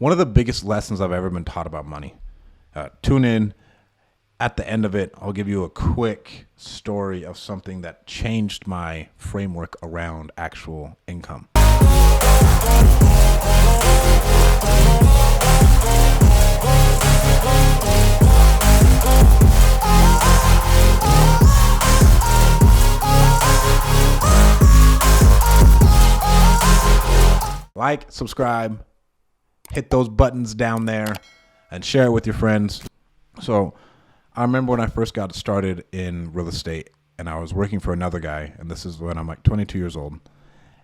one of the biggest lessons I've ever been taught about money. Tune in. At the end of it, I'll give you a quick story of something that changed my framework around actual income. Like, subscribe, hit those buttons down there, and share it with your friends. So I remember when I first got started in real estate and I was working for another guy, and this is when I'm like 22 years old,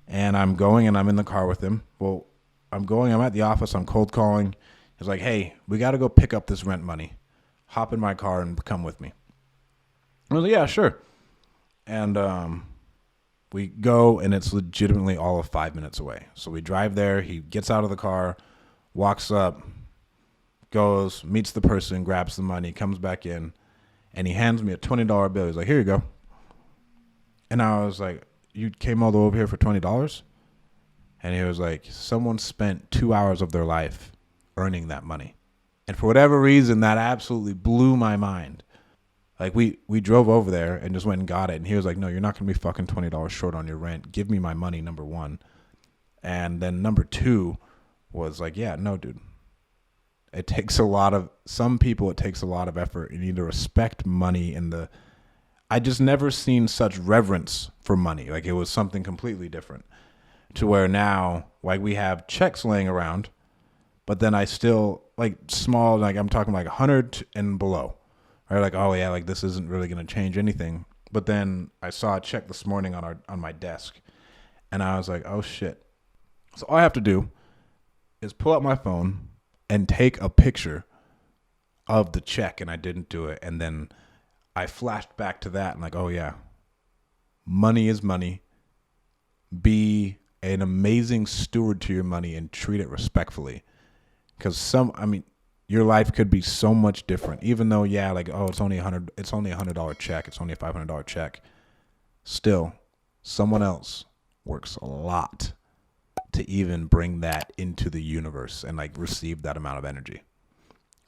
and I'm going and I'm in the car with him. Well, I'm at the office, I'm cold calling. He's like, hey, we got to go pick up this rent money. Hop in my car and come with me. I was like, yeah, sure. And we go, and it's legitimately all of 5 minutes away. So we drive there. He gets out of the car, walks up, goes, meets the person, grabs the money, comes back in, and he hands me a $20 bill. He's like, here you go. And I was like, you came all the way over here for $20? And he was like, someone spent 2 hours of their life earning that money. And for whatever reason, that absolutely blew my mind. Like, we drove over there and just went and got it. And he was like, no, you're not going to be fucking $20 short on your rent. Give me my money, number one. And then number two was like, yeah, no, dude. It takes some people, it takes a lot of effort. You need to respect money I just never seen such reverence for money. Like, it was something completely different to where now, like, we have checks laying around, but then I still, like, small, like, I'm talking like 100 and below. Right, like, oh yeah, like this isn't really gonna change anything. But then I saw a check this morning on my desk, and I was like, oh shit. So all I have to do is pull out my phone and take a picture of the check, and I didn't do it. And then I flashed back to that and like, oh yeah, money is money. Be an amazing steward to your money and treat it respectfully. Because your life could be so much different, even though, yeah, like, oh, it's only $100 check. It's only a $500 check. Still, someone else works a lot to even bring that into the universe and like receive that amount of energy.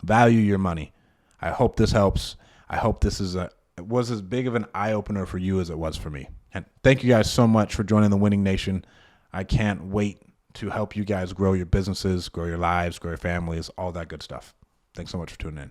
Value your money. I hope this helps. I hope this was as big of an eye opener for you as it was for me. And thank you guys so much for joining the Winning Nation. I can't wait to help you guys grow your businesses, grow your lives, grow your families, all that good stuff. Thanks so much for tuning in.